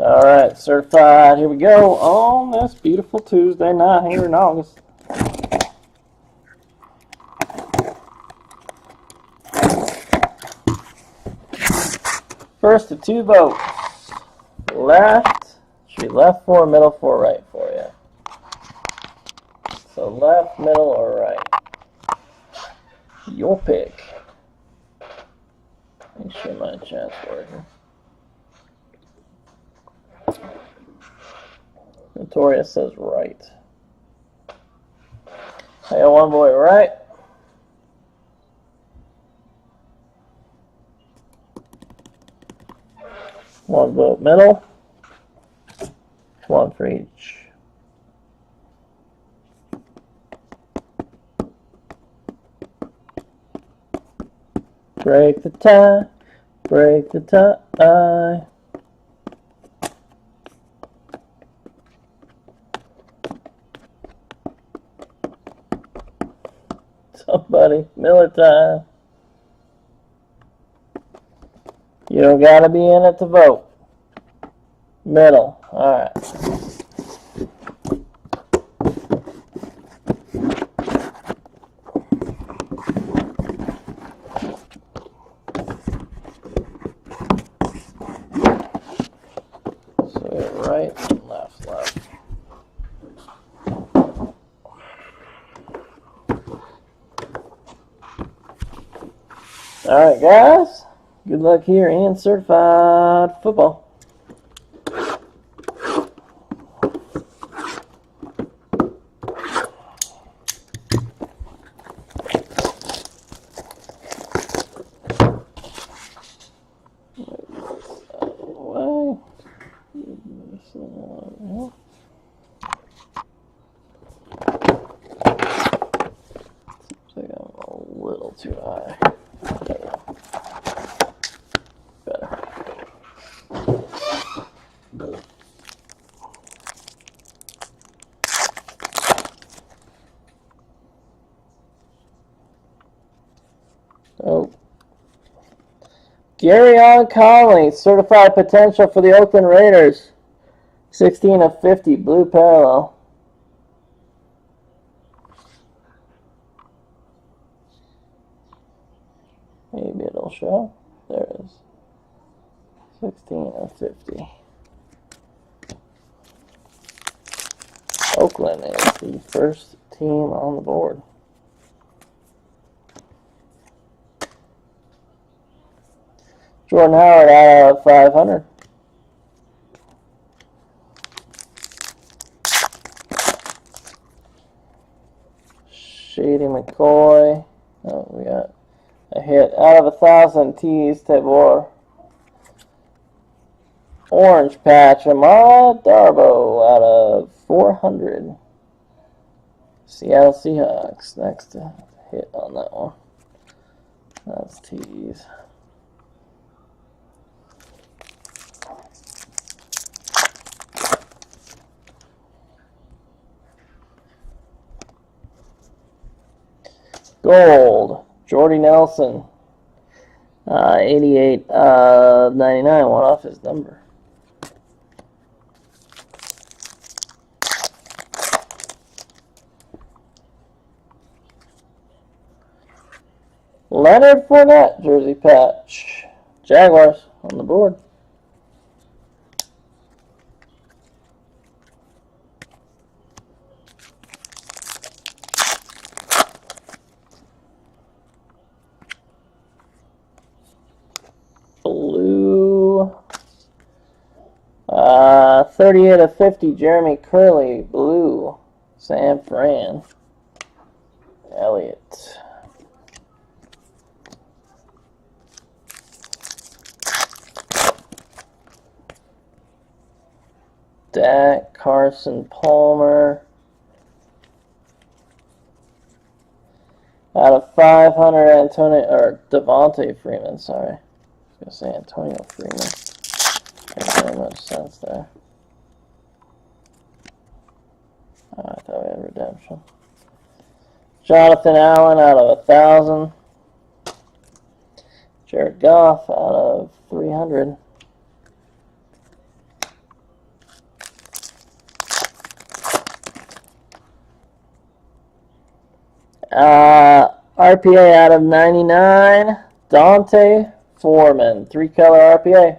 All right, certified. Here we go on this beautiful Tuesday night here in August. First of 2 votes. Left. Should be left 4, middle 4, right 4, yeah. So left, middle, or right. Your pick. Make sure my chat's working. Notorious says right. I got one boy right. One vote middle. One for each. Break the tie. Break the tie. Somebody, Miller time. You don't gotta be in it to vote. Middle. Alright. So we have right and left, left. Alright guys, good luck here in certified football. Too high. Better. Oh. Garyon Conley, certified potential for the Oakland Raiders. 16 of 50, blue parallel. Maybe it'll show. There it is. 16 of 50. Oakland is the first team on the board. Jordan Howard out of 500. Shady McCoy. Oh, we got a hit out of 1,000. Tees Tabor. Orange patch. Amara Darbo out of 400. Seattle Seahawks. Next hit on that one. That's Tees. Gold. Jordy Nelson. 88 of 99. One off his number. Leonard Fournette, jersey patch. Jaguars on the board. Blue. 38 of 50, Jeremy Curley, blue. San Fran. Elliott. Dak, Carson Palmer. Out of 500, Antonio, or Devontae Freeman, sorry. I was going to say Antonio Freeman. Doesn't make much sense there. Oh, I thought we had redemption. Jonathan Allen out of 1,000. Jared Goff out of 300. RPA out of 99, Dante Foreman, 3-color RPA.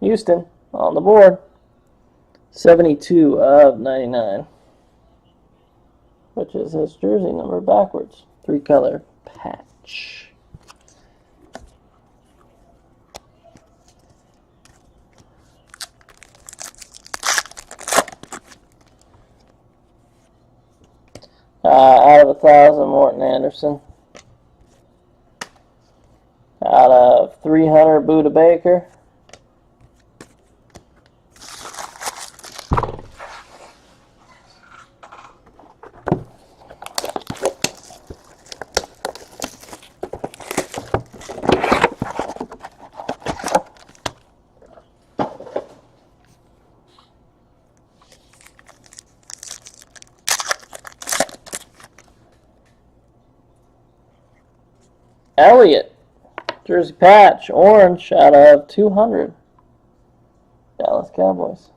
Houston on the board. 72 of 99, which is his jersey number backwards. 3-color patch. Out of 1,000, Morton Anderson. Out of 300, Buda Baker. Elliott, jersey patch, orange, out of 200, Dallas Cowboys.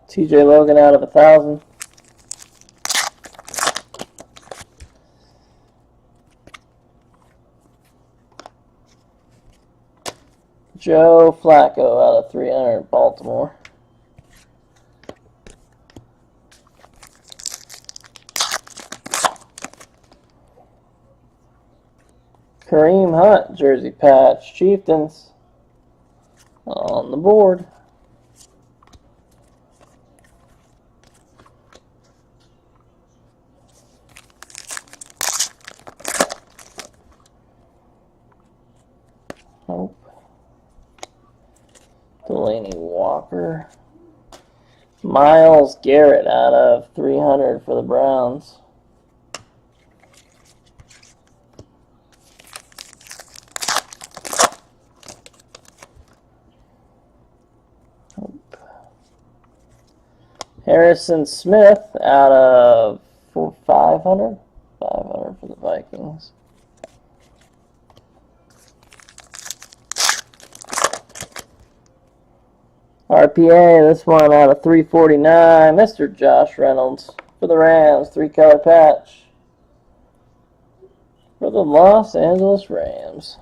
TJ Logan out of 1,000. Joe Flacco out of 300, Baltimore. Kareem Hunt, jersey patch, Chieftains, on the board. Nope. Delaney Walker. Myles Garrett out of 300 for the Browns. Harrison Smith out of 500. 500 for the Vikings. RPA, this one out of 349. Mr. Josh Reynolds for the Rams. 3-color patch for the Los Angeles Rams.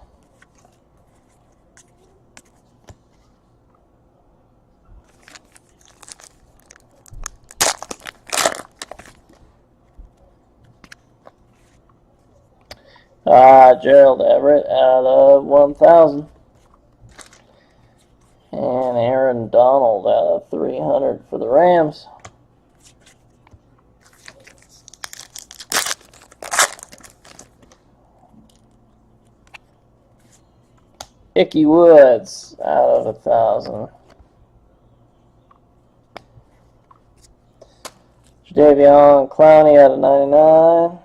Gerald Everett out of 1,000. And Aaron Donald out of 300 for the Rams. Ickey Woods out of 1,000. Jadeveon Clowney out of 99.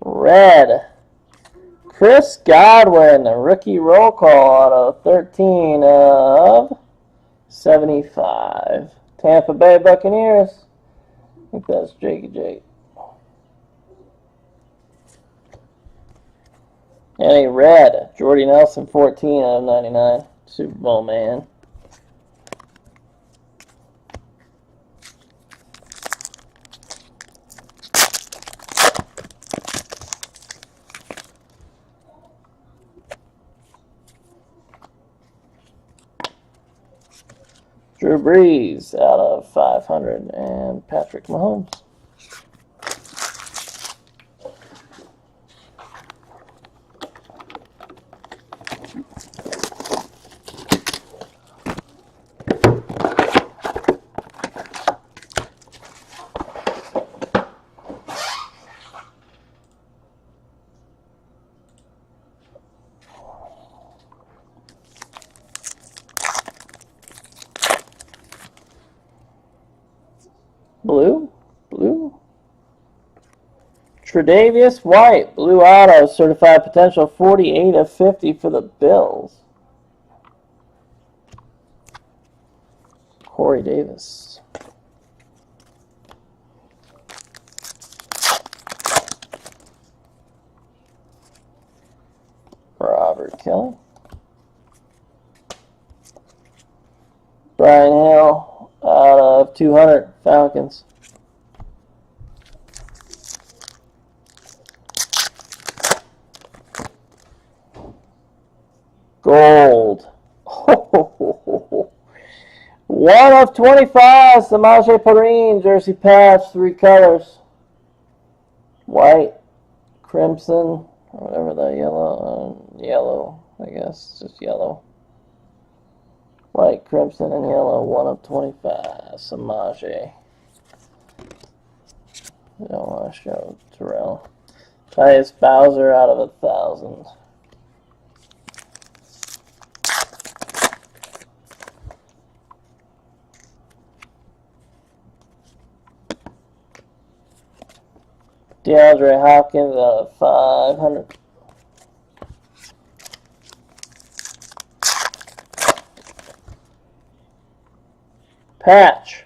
Red, Chris Godwin, a rookie roll call out of 13 of 75. Tampa Bay Buccaneers. I think that's Jakey Jake. And a red, Jordy Nelson, 14 out of 99. Super Bowl man. Drew Brees out of 500 and Patrick Mahomes. Blue. Tre'Davious White, blue auto, certified potential, 48 of 50 for the Bills. Corey Davis. Robert Kelly. Brian Hill out of 200 Falcons. Gold. 1 of 25. Samaje Perine, jersey patch, 3 colors. White, crimson, or whatever that yellow, I guess, just yellow. White, crimson, and yellow, 1 of 25. Samaje. We don't want to show Terrell. Tyus Bowser out of 1,000. DeAndre Hopkins out of 500. Patch.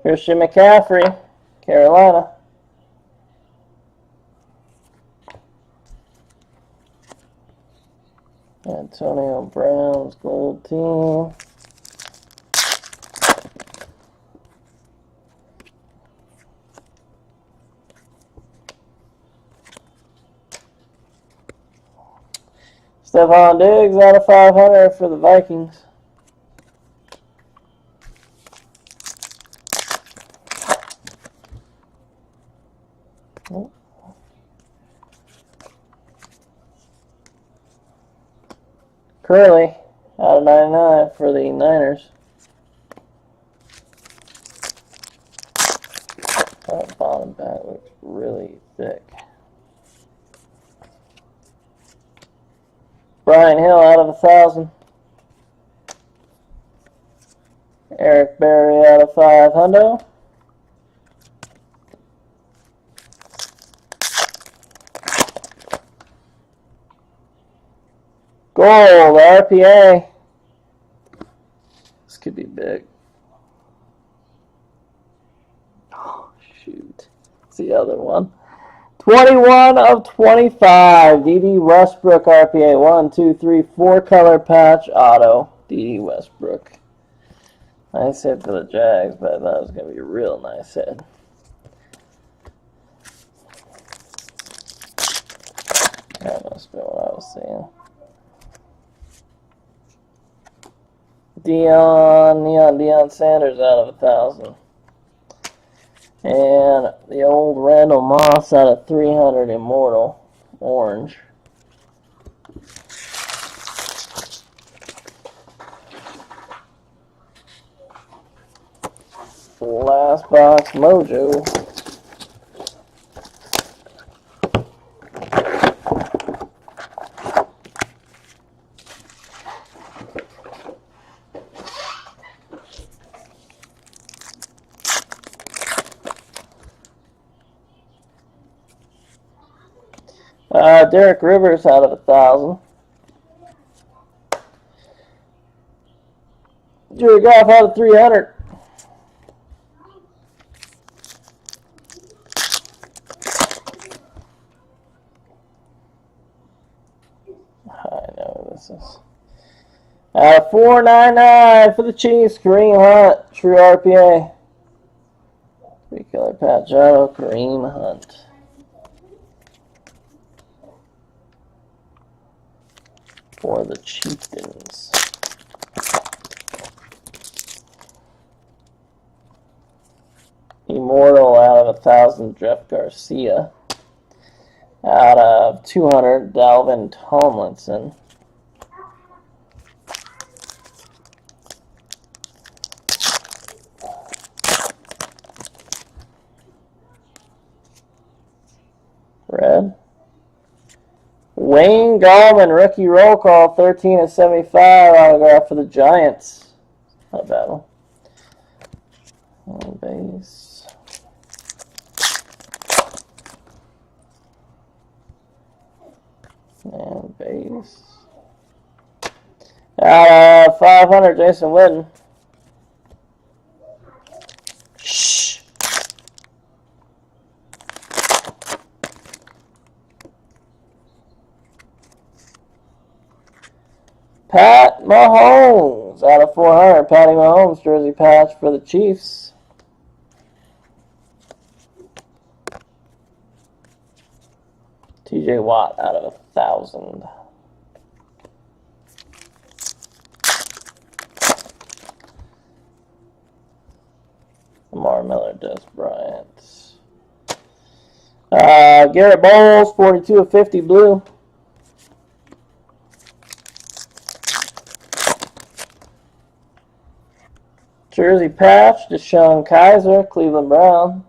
Christian McCaffrey, Carolina. Antonio Brown's gold team. Stephon Diggs out of 500 for the Vikings. Curly out of 99 for the Niners. That bottom back looks really thick. Brian Hill out of 1,000. Eric Berry out of 500. Gold, RPA. This could be big. Oh, shoot. It's the other one. 21 of 25. D.D. Westbrook, RPA. 1, 2, 3, 4 color patch auto. D.D. Westbrook. Nice hit for the Jags, but I thought it was going to be a real nice hit. That must be what I was seeing. Deion Sanders out of 1,000. And the old Randall Moss out of 300 Immortal Orange. Last box Mojo. Derek Rivers out of 1,000. Jared Goff out of 300. I know what this is. Out of 499 for the Chiefs, Kareem Hunt, true RPA. 3 color patch auto, Kareem Hunt. For the Chieftains. Immortal out of 1,000, Jeff Garcia. Out of 200, Dalvin Tomlinson. Red. Wayne Gallman, rookie roll call, 13 of 75, autograph for the Giants. Not a bad one. On base. And base. Out of 500, Jason Witten. Shh. Pat Mahomes out of 400. Patty Mahomes jersey patch for the Chiefs. TJ Watt out of 1,000. Lamar Miller, Des Bryant. Garrett Bowles, 42 of 50 blue. Jersey patch, Deshaun Kaiser, Cleveland Brown.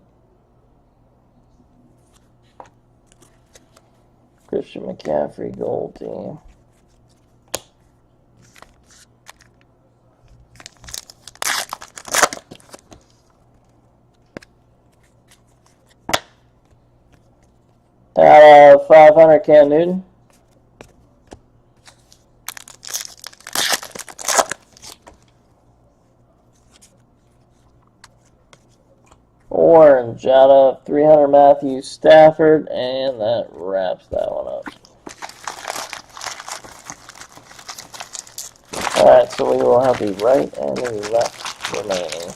Christian McCaffrey, gold team. Out of 500, Cam Newton. Orange out of 300, Matthew Stafford, and that wraps that one up. Alright, so we will have the right and the left remaining.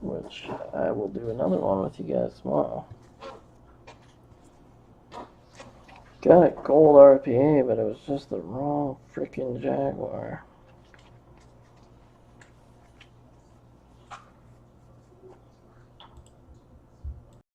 Which I will do another one with you guys tomorrow. Got a gold RPA, but it was just the wrong freaking Jaguar.